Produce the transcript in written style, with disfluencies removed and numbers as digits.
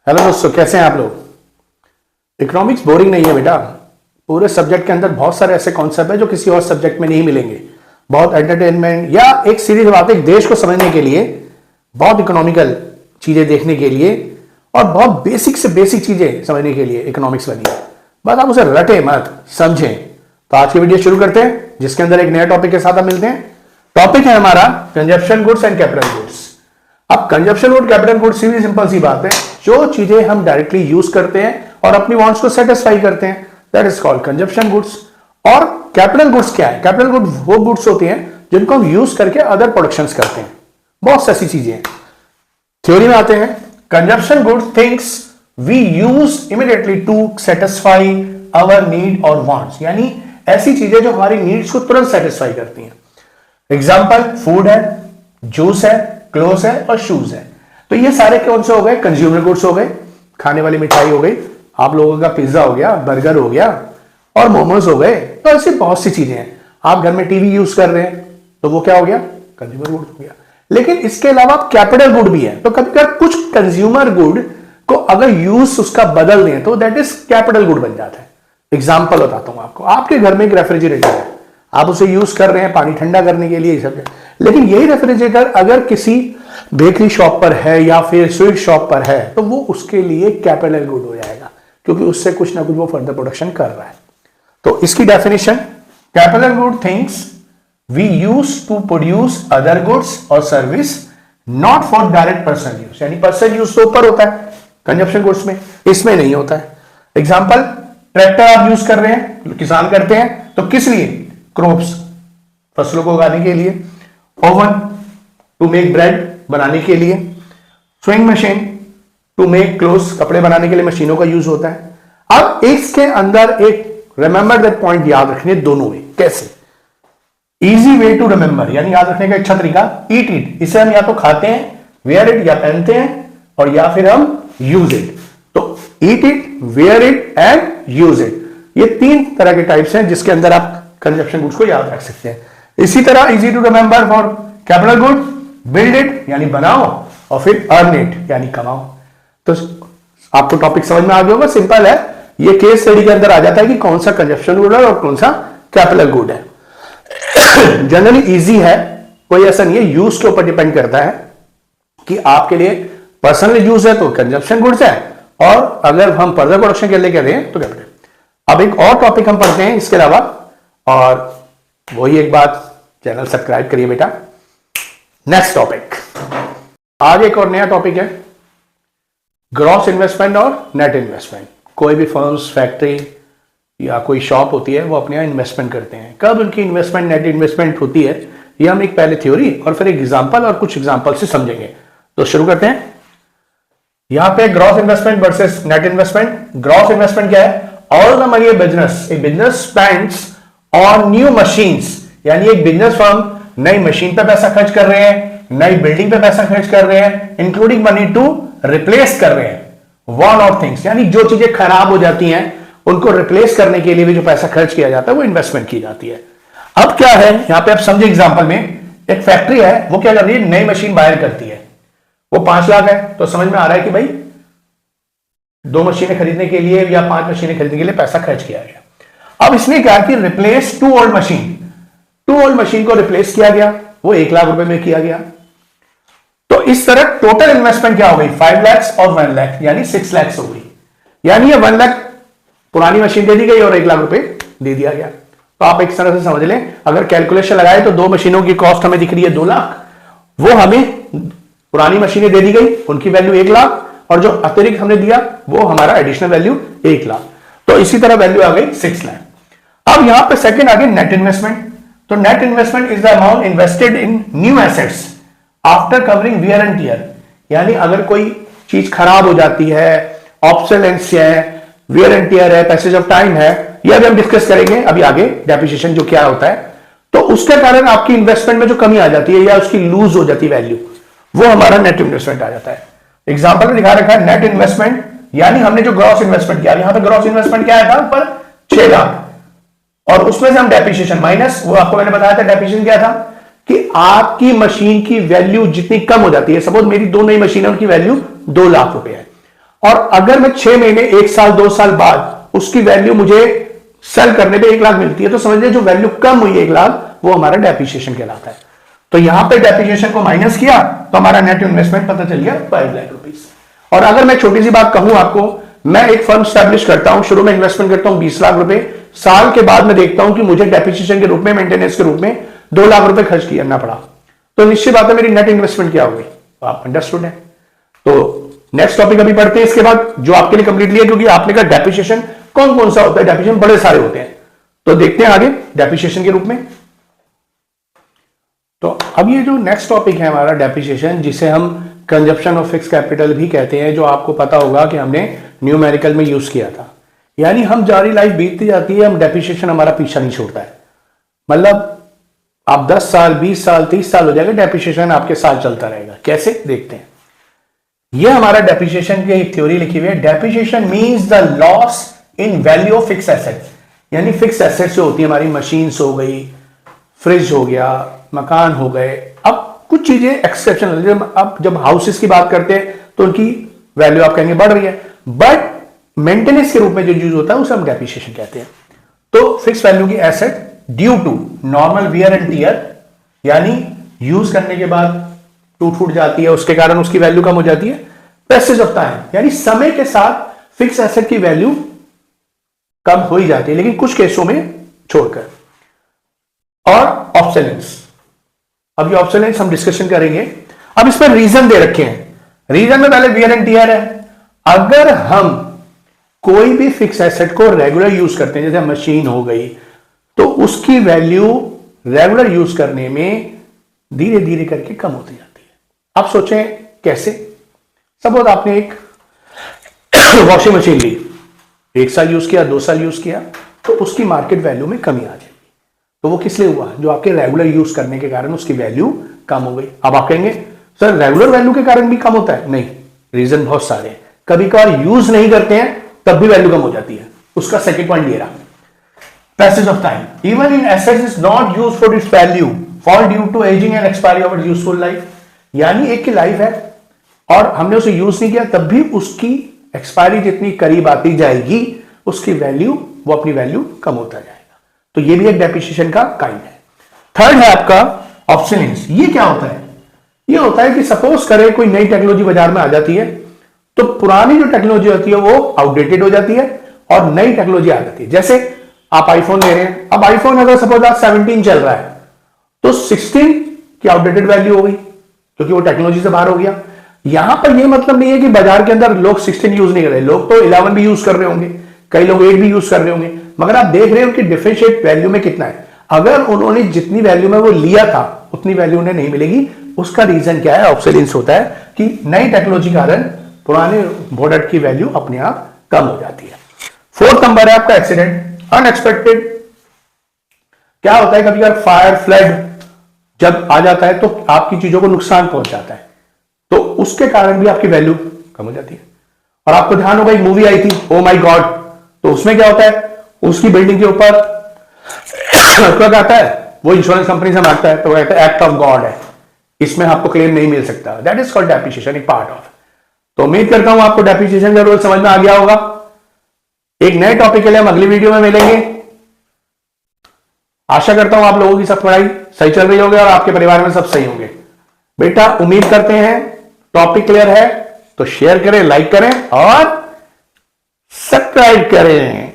Hello दोस्तों, कैसे हैं आप लोग। इकोनॉमिक्स बोरिंग नहीं है बेटा। पूरे सब्जेक्ट के अंदर बहुत सारे ऐसे कॉन्सेप्ट है जो किसी और सब्जेक्ट में नहीं मिलेंगे। बहुत एंटरटेनमेंट या एक सीरीज बात, एक देश को समझने के लिए, बहुत इकोनॉमिकल चीजें देखने के लिए और बहुत बेसिक से बेसिक चीजें समझने के लिए इकोनॉमिक्स बनी है। बस आप उसे रटे मत, समझें। तो आज की वीडियो शुरू करते हैं, जिसके अंदर एक नया टॉपिक के साथ हम मिलते हैं। टॉपिक है हमारा consumption goods and capital goods. अब कंजप्शन गुड, कैपिटल गुड, सीधी सिंपल सी बात है, जो चीजें हम डायरेक्टली यूज करते हैं और अपनी वांट्स को सेटिस्फाई करते हैं, that is called consumption goods. और कैपिटल गुड्स क्या है? कैपिटल गुड्स वो गुड्स होती हैं जिनको हम यूज करके अदर प्रोडक्शंस करते हैं। बहुत सी ऐसी चीजें हैं। थ्योरी में आते हैं, consumption goods things we use immediately to satisfy our need और वांट्स, यानी ऐसी चीजें जो हमारी नीड्स को तुरंत सेटिस्फाई करती हैं। एग्जाम्पल, फूड है, जूस है, क्लोथ है और शूज है। तो ये सारे कौन से हो गए? कंज्यूमर गुड्स हो गए। खाने वाली मिठाई हो गई, आप लोगों का पिज्जा हो गया, बर्गर हो गया और मोमोज हो गए। तो ऐसी बहुत सी चीजें हैं। आप घर में टीवी यूज कर रहे हैं तो वो क्या हो गया? कंज्यूमर गुड हो गया। लेकिन इसके अलावा कैपिटल गुड भी है। तो कभी कभी कुछ कंज्यूमर गुड को अगर यूज उसका बदल दें तो दैट इज कैपिटल गुड बन जाता है। एग्जाम्पल बताता हूं आपको। आपके घर में एक रेफ्रिजरेटर है, आप उसे यूज कर रहे हैं पानी ठंडा करने के लिए, ये सब। लेकिन यही रेफ्रिजरेटर अगर किसी बेकरी शॉप पर है या फिर स्वीट शॉप पर है तो वो उसके लिए कैपिटल गुड हो जाएगा, क्योंकि उससे कुछ ना कुछ वो फर्दर प्रोडक्शन कर रहा है। तो इसकी definition, capital good things we use to produce other goods और service not for direct personal use, यानी पर्सनल यूज तो ऊपर होता है कंजप्शन गुड्स में, इसमें नहीं होता है। एग्जाम्पल, ट्रैक्टर आप यूज कर रहे हैं, किसान करते हैं, तो किस लिए? क्रॉप्स, फसलों को उगाने के लिए। ओवन टू मेक ब्रेड, बनाने के लिए। Sewing machine to make clothes, कपड़े बनाने के लिए मशीनों का यूज होता है। अब इसके अंदर एक रिमेंबर दैट पॉइंट याद रखने, दोनों में कैसे? इजी वे टू रिमेंबर, यानी याद रखने का अच्छा तरीका, ईट इट। इसे हम या तो खाते हैं, वेयर इट या पहनते हैं, और या फिर हम यूज इट। तो eat it, wear it and use it, ये तीन तरह के टाइप्स हैं जिसके अंदर आप कंजप्शन गुड्स को याद रख सकते हैं। इसी तरह easy to remember for capital good, build it यानी बनाओ, और फिर अर्न इट यानी कमाओ। तो आपको टॉपिक समझ में आ गया होगा, सिंपल है। ये केस स्टडी के अंदर आ जाता है कि कौन सा कंजप्शन गुड है और कौन सा कैपिटल गुड है। जनरली इजी है, कोई ऐसा नहीं है, यूज के ऊपर डिपेंड करता है कि आपके लिए पर्सनल यूज है तो कंजप्शन गुड्स है, और अगर हम फर्दर प्रोडक्शन के लिए कह रहे हैं तो कैपिटल। अब एक और टॉपिक हम पढ़ते हैं इसके अलावा, और वही एक बात, चैनल सब्सक्राइब करिए बेटा। नेक्स्ट टॉपिक, आज एक और नया टॉपिक है, ग्रॉस इन्वेस्टमेंट और नेट इन्वेस्टमेंट। कोई भी फर्म्स, फैक्ट्री या कोई शॉप होती है, वो अपने यहाँ इन्वेस्टमेंट करते हैं। कब उनकी इन्वेस्टमेंट, नेट इन्वेस्टमेंट होती है, ये हम एक पहले थ्योरी और फिर एक एग्जांपल और कुछ एग्जांपल से समझेंगे। तो शुरू करते हैं। यहां पे gross investment versus net investment. Gross investment क्या है? All the money A business spends on new machines, यानी एक बिजनेस फर्म नई मशीन पे पैसा खर्च कर रहे हैं, नई बिल्डिंग पे पैसा खर्च कर रहे हैं, इंक्लूडिंग मनी टू रिप्लेस कर रहे हैं वन ऑफ थिंग्स, यानी जो चीजें खराब हो जाती हैं उनको रिप्लेस करने के लिए भी जो पैसा खर्च किया जाता है वो इन्वेस्टमेंट की जाती है। अब क्या है यहां पे, आप समझे एग्जांपल में, एक फैक्ट्री है, वो क्या कर रही है? नई मशीन बाहर करती है, वो 5 लाख है, तो समझ में आ रहा है कि भाई 2 मशीनें खरीदने के लिए या 5 मशीनें खरीदने के लिए पैसा खर्च किया गया। अब इसने क्या कि replace 2 old machine, 2 old machine को रिप्लेस किया गया, वो 1 लाख रुपए में किया गया। तो इस तरह टोटल इन्वेस्टमेंट क्या हो गई? 5 लाख और 1 लाख, यानी 6 लाख हो गई। यानी ये 1 लाख पुरानी मशीन दे दी गई और 1 लाख रुपए दे दिया गया। तो आप एक तरह से समझ लें, अगर कैलकुलेशन लगाए तो 2 मशीनों की कॉस्ट हमें दिख रही है 2 लाख, वो हमें पुरानी मशीनें दे दी गई, उनकी वैल्यू 1 लाख, और जो अतिरिक्त हमने दिया वो हमारा एडिशनल वैल्यू 1 लाख। तो इसी तरह वैल्यू आ गई 6 लाख। अब यहां पे सेकंड आ गया नेट इन्वेस्टमेंट। तो net investment is the amount invested in new assets after covering wear and tear, यानी अगर कोई चीज खराब हो जाती है, ऑब्सोलेंस है, वियर एंड टियर है, पैसेज ऑफ टाइम है, यह भी हम डिस्कस करेंगे अभी आगे, डेप्रिसिएशन जो क्या होता है, तो उसके कारण आपकी इन्वेस्टमेंट में जो कमी आ जाती है या उसकी लूज हो जाती है वैल्यू, वो हमारा नेट इन्वेस्टमेंट आ जाता है। एग्जांपल में दिखा रखा है नेट इन्वेस्टमेंट, यानी हमने जो ग्रॉस इन्वेस्टमेंट किया, यहां पे ग्रॉस इन्वेस्टमेंट क्या आया था ऊपर? 6 लाख, और उसमें से हम डेप्रिसिएशन माइनस, वो आपको मैंने बताया था डेप्रिसिएशन क्या था कि आपकी मशीन की वैल्यू जितनी कम हो जाती है, सपोज मेरी 2 नई मशीन है, उनकी वैल्यू 2 लाख रुपए है, और अगर मैं 6 महीने, 1 साल, 2 साल बाद उसकी वैल्यू मुझे सेल करने पे 1 लाख मिलती है, तो समझ लीजिए जो वैल्यू कम हुई 1 लाख, वो हमारा डेप्रिसिएशन कहलाता है। तो यहां पे डेप्रिसिएशन को माइनस किया तो हमारा नेट इन्वेस्टमेंट पता चल गया 5 लाख रुपीस। और अगर मैं छोटी सी बात कहूं आपको, मैं एक फर्म स्टैब्लिश करता हूं, शुरू में इन्वेस्टमेंट करता हूं 20 लाख रुपए, साल के बाद मैं देखता हूं कि मुझे डेप्रिसिएशन के रूप में, मेंटेनेंस के रूप में 2 लाख रुपए खर्च करना पड़ा, तो निश्चित बात है मेरी नेट इन्वेस्टमेंट क्या होगी, आप अंडरस्टूड है। तो नेक्स्ट टॉपिक अभी पढ़ते हैं इसके बाद, जो आपके लिए कंप्लीटली है, क्योंकि आपने कहा डेप्रिसिएशन कौन कौन सा होता है, डेप्रिसिएशन बड़े सारे होते हैं, तो देखते हैं आगे डेप्रिसिएशन के रूप में। तो अब ये जो नेक्स्ट टॉपिक है हमारा डेप्रिसिएशन, जिसे हम कंजप्शन ऑफ फिक्स कैपिटल भी कहते हैं, जो आपको पता होगा कि हमने न्यूमेरिकल में यूज किया था। यानी हम जारी लाइफ बीतती जाती है, हम डेप्रिसिएशन हमारा पीछा नहीं छोड़ता है। मतलब आप 10 साल, 20 साल, 30 साल हो जाएगा, डेप्रिसिएशन आपके साथ चलता रहेगा। कैसे, देखते हैं। ये हमारा डेप्रिसिएशन की एक थ्योरी लिखी हुई है। Depreciation means the loss in value of fix assets, यानी फिक्स एसेट्स जो होती है हमारी, मशीन्स हो गई, फ्रिज हो गया, मकान हो गए। अब कुछ चीजें एक्सेप्शनल, अब जब हाउसेस की बात करते हैं तो उनकी वैल्यू आप कहेंगे बढ़ रही है, बट मेंटेनेंस के रूप में जो यूज होता है उसे हम डेप्रिसिएशन कहते हैं। तो फिक्स वैल्यू की asset due to normal wear and tear, यानी यूज करने के बाद टूट फूट जाती है, उसके कारण उसकी वैल्यू कम हो जाती है। पैसेज ऑफ टाइम, यानी समय के साथ फिक्स एसेट की वैल्यू कम हो ही जाती है, लेकिन कुछ केसों में छोड़कर। और ऑब्सोलेंस, अब ये ऑब्सोलेंस हम डिस्कशन करेंगे। अब इस पर रीजन दे रखे हैं। रीजन में पहले वियर एंड टियर है। अगर हम कोई भी फिक्स एसेट को रेगुलर यूज करते हैं, जैसे मशीन हो गई, तो उसकी वैल्यू रेगुलर यूज करने में धीरे धीरे करके कम होती जाती है। आप सोचें कैसे। सपोज आपने एक वॉशिंग मशीन ली, 1 साल यूज किया, 2 साल यूज किया, तो उसकी मार्केट वैल्यू में कमी आ जाएगी। तो वो किस लिए हुआ, जो आपके रेगुलर यूज करने के कारण उसकी वैल्यू कम हो गई। अब आप कहेंगे सर रेगुलर वैल्यू के कारण भी कम होता है? नहीं, रीजन बहुत सारे हैं। कभी कभार यूज नहीं करते हैं तब भी वैल्यू कम हो जाती है। उसका सेकंड पॉइंट ये रहा, passage of time. Even in assets is not used for its value for due to ageing and expiry of its useful life. यानी एक की लाइफ है और हमने उसे यूज नहीं किया, तब भी उसकी एक्सपायरी जितनी करीब आती जाएगी, उसकी वैल्यू, वो अपनी वैल्यू कम होता जाएगा। तो ये भी एक डेप्रिसिएशन का काइंड है। थर्ड है आपका ऑब्सोलेंस। ये क्या होता है? ये होता है कि सपोज करें कोई नई टेक्नोलॉजी बाजार में आ जाती है, तो पुरानी जो टेक्नोलॉजी होती है वो आउटडेटेड हो जाती है और नई टेक्नोलॉजी आ जाती है। जैसे आप आईफोन ले रहे हैं, अब आईफोन अगर सपोज आज 17 चल रहा है, तो 16 की आउटडेटेड वैल्यू हो गई, क्योंकि वो टेक्नोलॉजी से बाहर हो गया। यहां पर ये मतलब नहीं है कि बाजार के अंदर लोग 16 यूज नहीं कर रहे, लोग तो 11 भी यूज कर रहे होंगे, कई लोग 8 भी यूज कर रहे होंगे, मगर आप देख रहे हो कि डिफरेंशिएट वैल्यू में कितना है। अगर उन्होंने जितनी वैल्यू में वो लिया था उतनी वैल्यू उन्हें नहीं मिलेगी। उसका रीजन क्या है? ऑब्सोलेंस होता है कि नई टेक्नोलॉजी के कारण पुराने प्रोडक्ट की वैल्यू अपने आप कम हो जाती है। फोर्थ नंबर है आपका एक्सीडेंट, अनएक्सपेक्टेड। क्या होता है, कभी अगर फायर, फ्लड जब आ जाता है तो आपकी चीजों को नुकसान पहुंचाता है, तो उसके कारण भी आपकी वैल्यू कम हो जाती है। और आपको ध्यान होगा एक मूवी आई थी ओ माय गॉड, तो उसमें क्या होता है, उसकी बिल्डिंग के ऊपर क्या कहता है, वो इंश्योरेंस कंपनी से मांगता है, तो कहता है एक्ट ऑफ गॉड है, इसमें आपको क्लेम नहीं मिल सकता। दैट इज कॉल्ड डेप्रिसिएशन, एक पार्ट ऑफ। तो उम्मीद करता हूं आपको डेप्रिसिएशन का रोल समझ में आ गया होगा। एक नए टॉपिक के लिए हम अगली वीडियो में मिलेंगे। आशा करता हूं आप लोगों की सब पढ़ाई सही चल रही होगी और आपके परिवार में सब सही होंगे। बेटा उम्मीद करते हैं टॉपिक क्लियर है, तो शेयर करें, लाइक करें और सब्सक्राइब करें।